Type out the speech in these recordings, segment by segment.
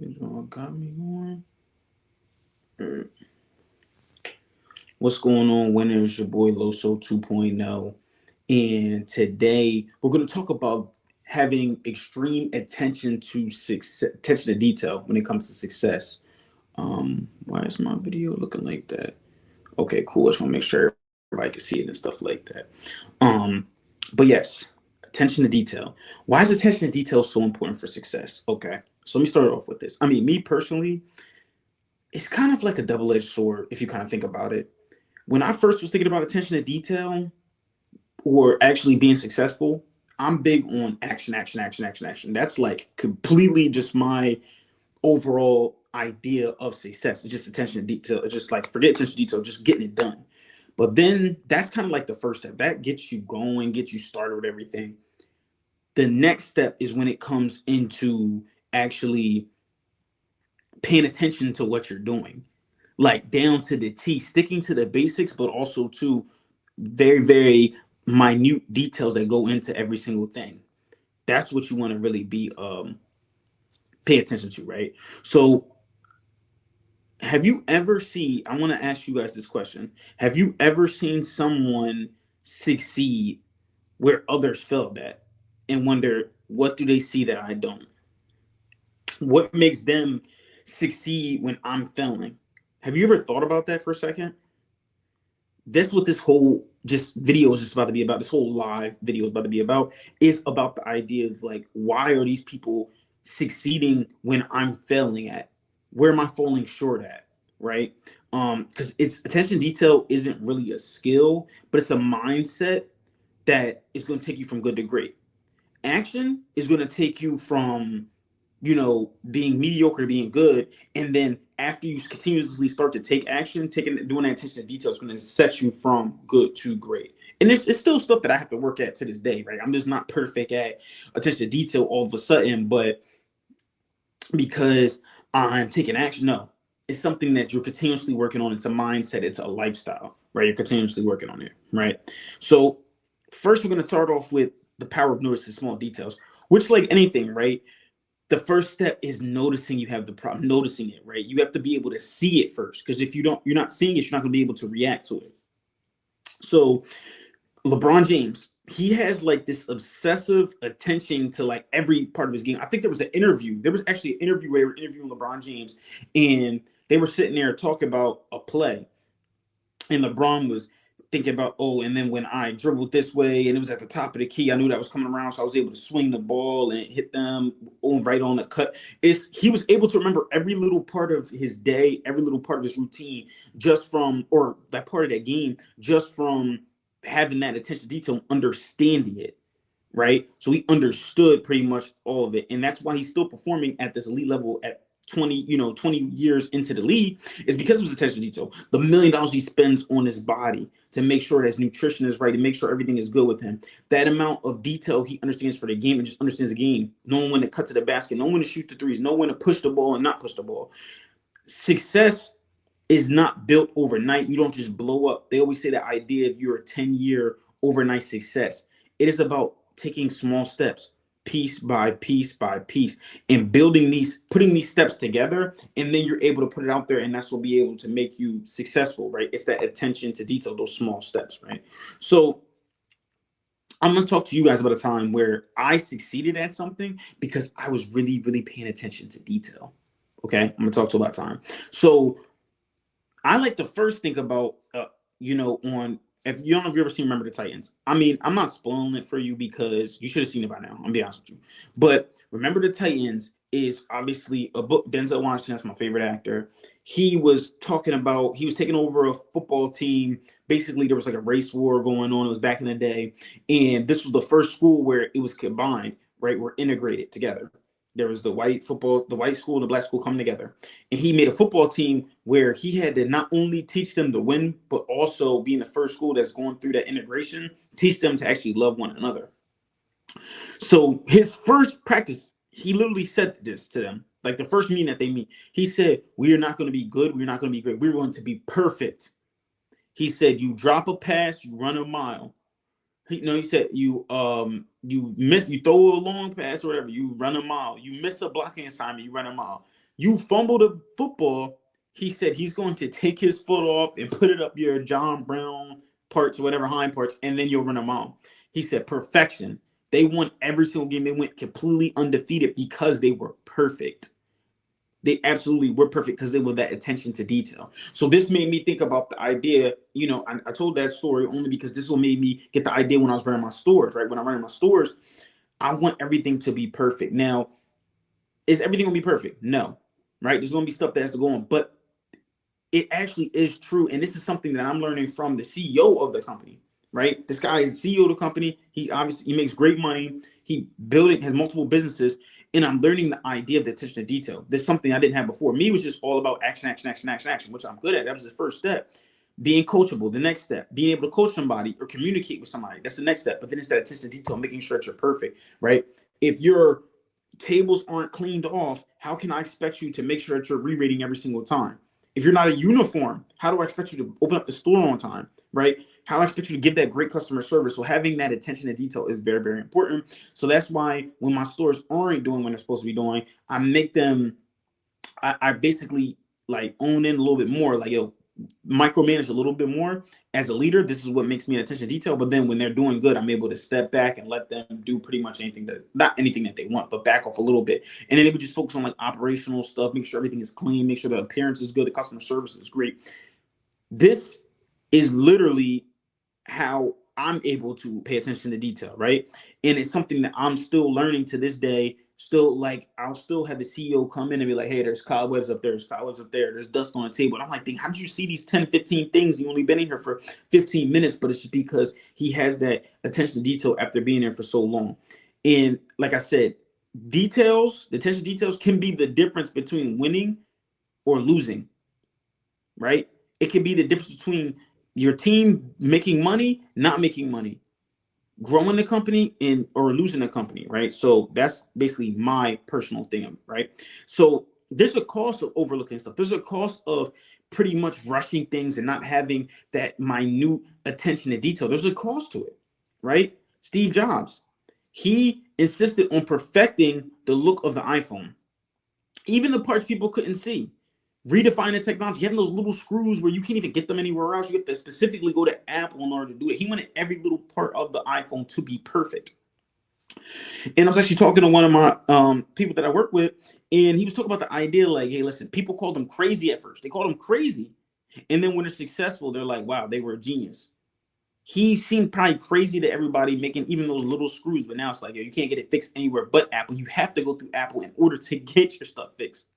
Is all got me going. Er, What's going on, winners? Your boy Loso 2.0. And today we're going to talk about having extreme attention to success, attention to detail when it comes to success. Why is my video looking like that? Okay, cool. I just want to make sure everybody can see it and stuff like that. Um, but yes, attention to detail. Why is attention to detail so important for success? Okay, so let me start off with this. I mean, me personally, it's kind of like a double-edged sword if you kind of think about it. When I first was thinking about attention to detail or actually being successful, I'm big on action, action, action, action, action. That's like completely just my overall idea of success. It's just attention to detail. It's just like forget attention to detail, just getting it done. But then that's kind of like the first step. That gets you going, gets you started with everything. The next step is when it comes into actually paying attention to what you're doing, like down to the T, sticking to the basics, but also to very, very minute details that go into every single thing. That's what you want to really be pay attention to, right? So have you ever seen, I want to ask you guys this question. Have you ever seen someone succeed where others failed at and wonder what do they see that I don't? What makes them succeed when I'm failing? Have you ever thought about that for a second? That's what this whole just video is just about to be about. This whole live video is about to be about, is about the idea of like, why are these people succeeding when I'm failing at? Where am I falling short at? Right? Because it's attention to detail isn't really a skill, but it's a mindset that is going to take you from good to great. Action is going to take you from being mediocre to being good. And then after you continuously start to take action, doing that attention to detail is going to set you from good to great. And it's still stuff that I have to work at to this day, right? I'm just not perfect at attention to detail all of a sudden, but because I'm taking action, no. It's something that you're continuously working on. It's a mindset, it's a lifestyle, right? You're continuously working on it, right? So first we're going to start off with the power of noticing small details, which like anything, right? The first step is noticing you have the problem, noticing it, right? You have to be able to see it first, because if you're not seeing it, you're not going to be able to react to it. So LeBron James, he has like this obsessive attention to like every part of his game. I think there was an interview. There was actually an interview where they were interviewing LeBron James, and they were sitting there talking about a play, and LeBron was thinking about, oh, and then when I dribbled this way and it was at the top of the key, I knew that was coming around, so I was able to swing the ball and hit them right on the cut. He was able to remember every little part of his day, every little part of his routine, just from, or that part of that game, just from having that attention to detail, understanding it, right? So he understood pretty much all of it, and that's why he's still performing at this elite level at 20 years into the league, is because of his attention to detail. The $1 million he spends on his body to make sure that his nutrition is right, to make sure everything is good with him. That amount of detail he understands for the game, and just understands the game, knowing when to cut to the basket, knowing when to shoot the threes, knowing when to push the ball and not push the ball. Success is not built overnight. You don't just blow up. They always say the idea of your 10-year overnight success. It is about taking small steps, piece by piece by piece, and putting these steps together, and then you're able to put it out there, and that's what will be able to make you successful, right? It's that attention to detail, those small steps, right? So I'm going to talk to you guys about a time where I succeeded at something because I was really, really paying attention to detail. Okay, I'm going to talk to you about time. So I like to first think about, on, if you don't know if you ever seen Remember the Titans. I mean, I'm not spoiling it for you because you should have seen it by now. I'm gonna be honest with you. But Remember the Titans is obviously a book. Denzel Washington, that's my favorite actor. He was taking over a football team. Basically, there was like a race war going on. It was back in the day. And this was the first school where it was combined, right? We're integrated together. There was the white school and the black school coming together. And he made a football team where he had to not only teach them to win, but also being the first school that's going through that integration, teach them to actually love one another. So his first practice, he literally said this to them. Like the first meeting that they meet, he said, we are not going to be good. We're not going to be great. We're going to be perfect. He said, you drop a pass, you run a mile. He said you throw a long pass or whatever, you run a mile. You miss a blocking assignment, you run a mile. You fumbled a football. He said he's going to take his foot off and put it up your John Brown parts, whatever hind parts, and then you'll run a mile. He said perfection. They won every single game. They went completely undefeated because they were perfect. They absolutely were perfect because they were that attention to detail. So this made me think about the idea, I told that story only because this will made me get the idea when I was running my stores, right? When I'm running my stores, I want everything to be perfect. Now, is everything gonna be perfect? No, right? There's gonna be stuff that has to go on, but it actually is true. And this is something that I'm learning from the CEO of the company, right? This guy is CEO of the company. He makes great money. He has multiple businesses. And I'm learning the idea of the attention to detail. There's something I didn't have before. Me was just all about action, action, action, action, action, which I'm good at. That was the first step. Being coachable, the next step. Being able to coach somebody or communicate with somebody, that's the next step. But then it's that attention to detail, making sure that you're perfect, right? If your tables aren't cleaned off, how can I expect you to make sure that you're re-rating every single time? If you're not a uniform, how do I expect you to open up the store on time, right? How do I expect you to give that great customer service? So having that attention to detail is very, very important. So that's why when my stores aren't doing what they're supposed to be doing, I make them, I basically like own in a little bit more, like, micromanage a little bit more as a leader. This is what makes me an attention to detail. But then when they're doing good, I'm able to step back and let them do pretty much not anything that they want, but back off a little bit. And then they would just focus on like operational stuff, make sure everything is clean, make sure the appearance is good, the customer service is great. This is literally how I'm able to pay attention to detail, right? And it's something that I'm still learning to this day. Still, like, I'll still have the CEO come in and be like, hey, there's cobwebs up there, there's dust on the table. And I'm like, how did you see these 10, 15 things? You only been in here for 15 minutes, but it's just because he has that attention to detail after being there for so long. And like I said, the attention to details can be the difference between winning or losing, right? It can be the difference between your team making money, not making money, growing the company or losing the company, right? So that's basically my personal thing, right? So there's a cost of overlooking stuff. There's a cost of pretty much rushing things and not having that minute attention to detail. There's a cost to it, right? Steve Jobs, he insisted on perfecting the look of the iPhone, even the parts people couldn't see. Redefining technology, having those little screws where you can't even get them anywhere else. You have to specifically go to Apple in order to do it. He wanted every little part of the iPhone to be perfect. And I was actually talking to one of my people that I work with, and he was talking about the idea like, hey, listen, people called him crazy at first. They called him crazy. And then when they're successful, they're like, wow, they were a genius. He seemed probably crazy to everybody making even those little screws, but now it's like, yo, you can't get it fixed anywhere but Apple. You have to go through Apple in order to get your stuff fixed.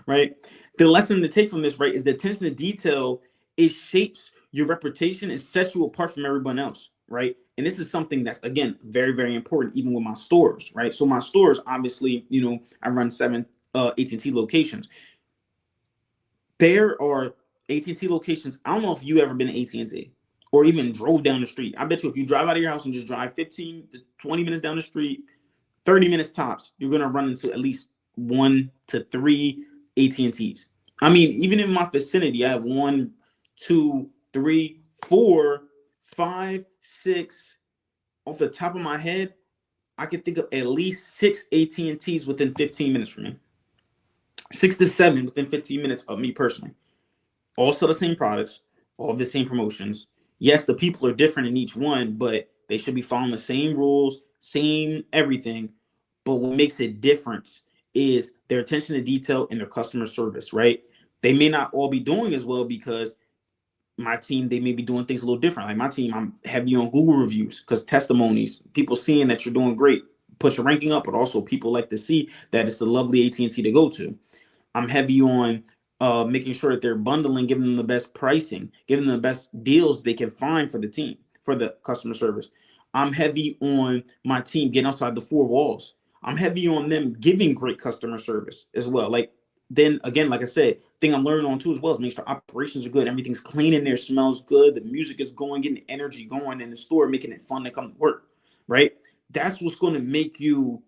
Right? The lesson to take from this, right, is the attention to detail. It shapes your reputation and sets you apart from everyone else, right? And this is something that's, again, very, very important, even with my stores, right? So my stores, obviously, I run 7 AT&T locations. There are AT&T locations. I don't know if you ever been to AT&T or even drove down the street. I bet you if you drive out of your house and just drive 15 to 20 minutes down the street, 30 minutes tops, you're going to run into at least 1 to 3 AT&Ts. I mean, even in my vicinity, I have 1, 2, 3, 4, 5, 6. Off the top of my head, I can think of at least 6 AT&Ts within 15 minutes from me. 6 to 7 within 15 minutes of me personally. All sell the same products, all the same promotions. Yes, the people are different in each one, but they should be following the same rules, same everything. But what makes it different is their attention to detail and their customer service, right? They may not all be doing as well because my team, they may be doing things a little different. Like my team, I'm heavy on Google reviews because testimonies, people seeing that you're doing great, push your ranking up, but also people like to see that it's a lovely AT&T to go to. I'm heavy on making sure that they're bundling, giving them the best pricing, giving them the best deals they can find for the team, for the customer service. I'm heavy on my team getting outside the 4 walls. I'm heavy on them giving great customer service as well. Like, then again, like I said, thing I'm learning on too as well is make sure operations are good, everything's clean in there, smells good, the music is going, getting the energy going in the store, making it fun to come to work, right? That's what's going to make you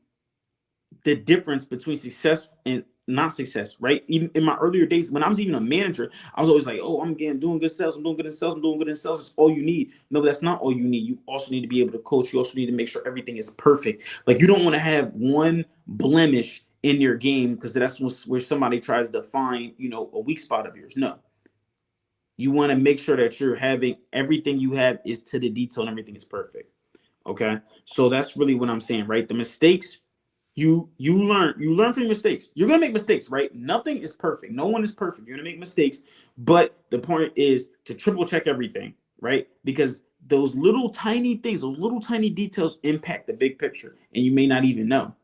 the difference between success and not success, right? Even in my earlier days, when I was even a manager, I was always like, oh, I'm doing good sales, I'm doing good in sales, I'm doing good in sales. It's all you need. No, that's not all you need. You also need to be able to coach. You also need to make sure everything is perfect. Like, you don't want to have one blemish in your game, because that's where somebody tries to find, a weak spot of yours. No, you want to make sure that you're having everything you have is to the detail and everything is perfect. Okay, so that's really what I'm saying, right? The mistakes, you learn from your mistakes. You're gonna make mistakes, right? Nothing is perfect. No one is perfect. You're gonna make mistakes, but the point is to triple check everything, right? Because those little tiny things, those little tiny details impact the big picture, and you may not even know,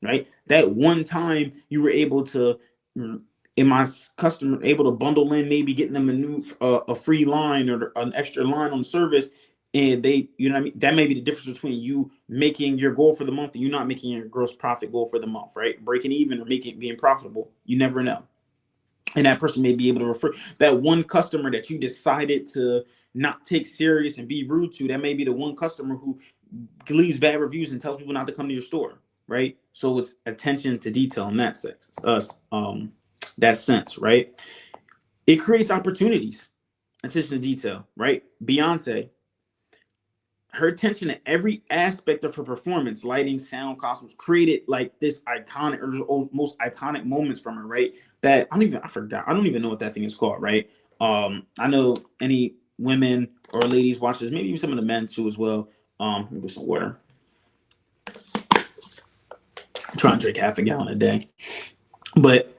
right? That one time you were able to, in my customer, able to bundle in, maybe getting them a free line or an extra line on service, and they, what I mean, that may be the difference between you making your goal for the month and you not making your gross profit goal for the month, right? Breaking even or being profitable. You never know. And that person may be able to refer that one customer that you decided to not take serious and be rude to. That may be the one customer who leaves bad reviews and tells people not to come to your store, right? So it's attention to detail in that sense. That sense, right? It creates opportunities. Attention to detail, right? Beyonce, her attention to every aspect of her performance, lighting, sound, costumes, created like this iconic or most iconic moments from her, right? That I forgot. I don't even know what that thing is called, right? I know any women or ladies watch this, maybe even some of the men too as well. Let me get some water. I'm trying to drink half a gallon a day. But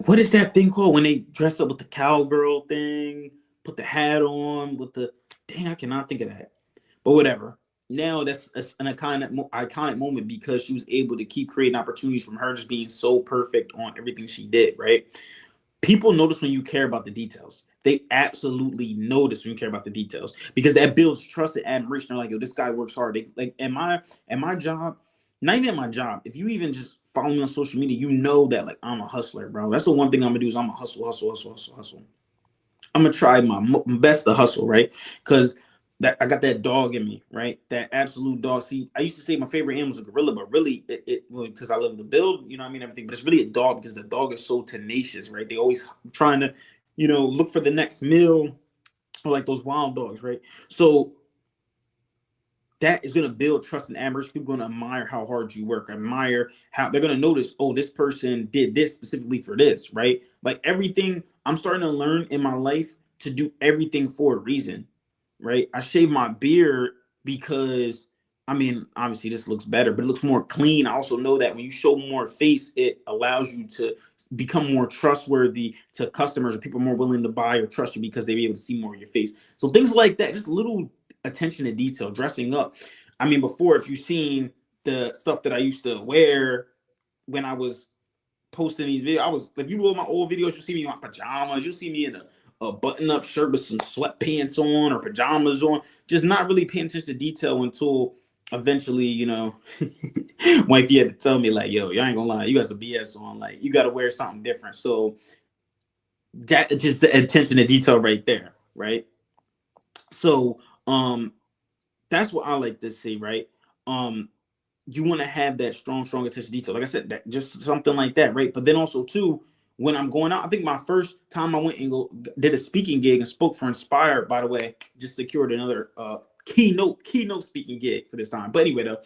what is that thing called when they dress up with the cowgirl thing, put the hat on with the dang, I cannot think of that. But whatever. Now that's an iconic moment because she was able to keep creating opportunities from her just being so perfect on everything she did, right? People notice when you care about the details. They absolutely notice when you care about the details because that builds trust and admiration. They're like, yo, this guy works hard. Like, at my job, not even at my job, if you even just follow me on social media, you know that like I'm a hustler, bro. That's the one thing I'm gonna do is I'm a hustle. I'm gonna try my best to hustle, right? Because that I got that dog in me, right? That absolute dog. See, I used to say my favorite animal was a gorilla, but really, it because I love the build, you know what I mean, everything. But it's really a dog because the dog is so tenacious, right? They always trying to, look for the next meal, or like those wild dogs, right? So that is going to build trust and admiration. People are going to admire how hard you work, admire how they're going to notice, oh, this person did this specifically for this, right? Like everything I'm starting to learn in my life to do everything for a reason, right? I shave my beard because, I mean, obviously this looks better, but it looks more clean. I also know that when you show more face, it allows you to become more trustworthy to customers, or people more willing to buy or trust you because they be able to see more of your face. So things like that, just little attention to detail, dressing up. I mean, before, if you've seen the stuff that I used to wear when I was posting these videos, if you look at my old videos, you'll see me in my pajamas, you'll see me in a button-up shirt with some sweatpants on or pajamas on, just not really paying attention to detail until eventually, wifey had to tell me like, yo, you ain't gonna lie, you got some BS on, like you got to wear something different. So that just the attention to detail right there, right? So that's what I like to see, right? You want to have that strong attention to detail. Like I said, that just something like that, right? But then also too, when I'm going out, I think my first time I went and did a speaking gig and spoke for Inspire, by the way, just secured another keynote speaking gig for this time. But anyway, though,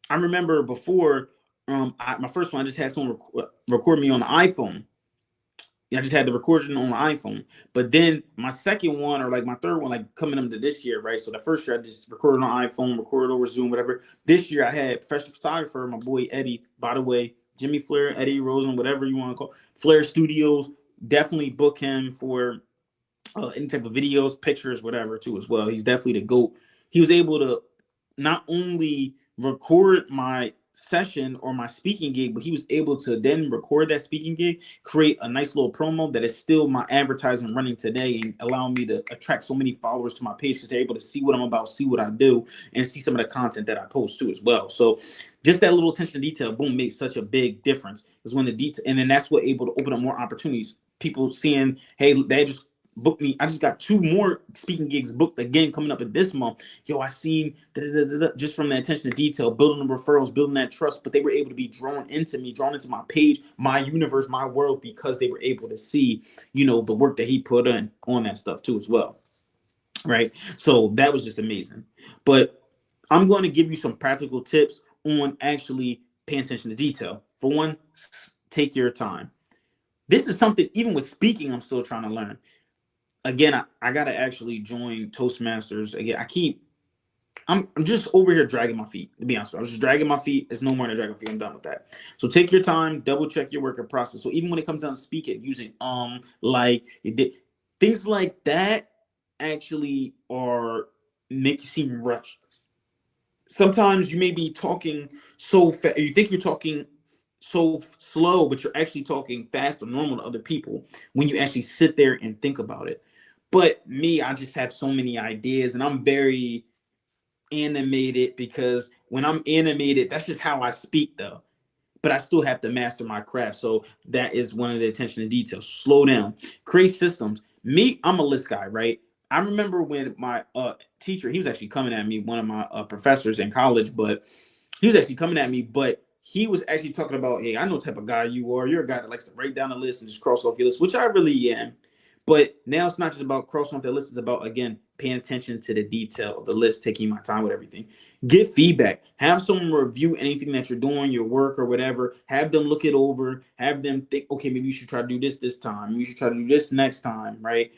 I remember before my first one, I just had someone record me on the iPhone. I just had the recording on my iPhone. But then my second one, or like my third one, like coming into this year, right? So the first year I just recorded on iPhone, recorded over Zoom, whatever. This year I had professional photographer, my boy Eddie, by the way, Jimmy Flair, Eddie Rosen, whatever you want to call Flair Studios. Definitely book him for any type of videos, pictures, whatever, too, as well. He's definitely the GOAT. He was able to not only record my session or my speaking gig, but he was able to then record that speaking gig, create a nice little promo that is still my advertising running today and allowing me to attract so many followers to my page because they're able to see what I'm about, see what I do, and see some of the content that I post too as well. So just that little attention to detail, boom, makes such a big difference. Is when the detail, and then that's what able to open up more opportunities. People seeing, hey, they just booked me. I just got 2 more speaking gigs booked again coming up in this month. Yo, I seen just from the attention to detail, building the referrals, building that trust, but they were able to be drawn into me, drawn into my page, my universe, my world, because they were able to see, the work that he put in on that stuff too as well. Right. So that was just amazing. But I'm going to give you some practical tips on actually pay attention to detail. For one, take your time. This is something, even with speaking, I'm still trying to learn. Again, I got to actually join Toastmasters. Again, I'm just over here dragging my feet, to be honest. I was just dragging my feet. It's no more than dragging my feet. I'm done with that. So take your time, double check your working process. So even when it comes down to speaking, using like, it did, things like that actually are make you seem rushed. Sometimes you may be talking so fast, you think you're talking so slow, but you're actually talking fast or normal to other people when you actually sit there and think about it. But me, I just have so many ideas, and I'm very animated, because when I'm animated, that's just how I speak though. But I still have to master my craft. So that is one of the attention to detail. Slow down, create systems. Me, I'm a list guy, right? I remember when my teacher, he was actually coming at me, one of my professors in college, but he was actually coming at me, but he was actually talking about, hey, I know what type of guy you are. You're a guy that likes to write down a list and just cross off your list, which I really am. But now it's not just about crossing off the list. It's about, again, paying attention to the detail of the list, taking my time with everything. Get feedback. Have someone review anything that you're doing, your work or whatever. Have them look it over. Have them think, okay, maybe you should try to do this time. You should try to do this next time, right?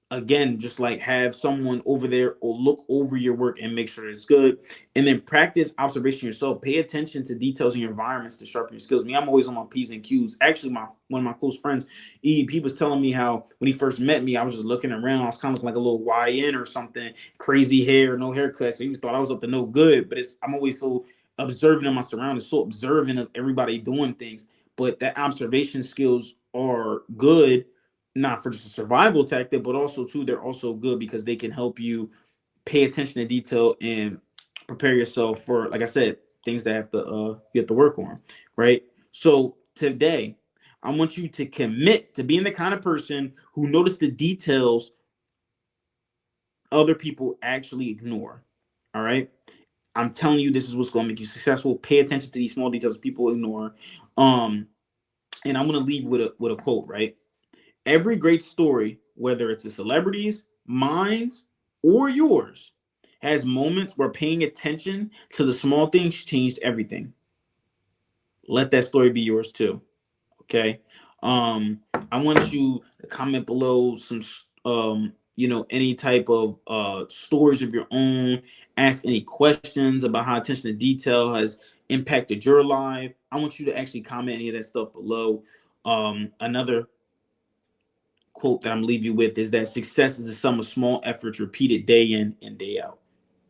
Again, just like have someone over there or look over your work and make sure it's good. And then practice observation yourself. Pay attention to details in your environments to sharpen your skills. Me, I'm always on my P's and Q's. Actually, one of my close friends, EEP, was telling me how when he first met me, I was just looking around. I was kind of looking like a little YN or something, crazy hair, no haircut. So he thought I was up to no good. But I'm always so observant of my surroundings, so observant of everybody doing things. But that observation skills are good, not for just a survival tactic, but also too, they're also good because they can help you pay attention to detail and prepare yourself for, like I said, things that you have to work on, right? So today, I want you to commit to being the kind of person who notice the details other people actually ignore. All right. I'm telling you, this is what's going to make you successful. Pay attention to these small details people ignore. And I'm going to leave with a quote, right? Every great story, whether it's a celebrity's, mine's, or yours, has moments where paying attention to the small things changed everything. Let that story be yours too. Okay. I want you to comment below some any type of stories of your own. Ask any questions about how attention to detail has impacted your life. I want you to actually comment any of that stuff below. Another quote that I'm leave you with is that success is the sum of small efforts repeated day in and day out.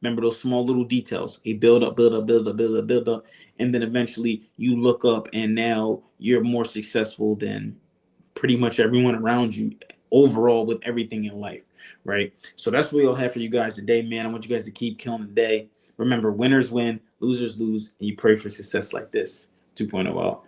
Remember those small little details. A build up, build up, build up, build up, build up, and then eventually you look up and now you're more successful than pretty much everyone around you overall with everything in life, right? So that's really all I have for you guys today, man. I want you guys to keep killing the day. Remember, winners win, losers lose, and you pray for success like this. 2.0 out.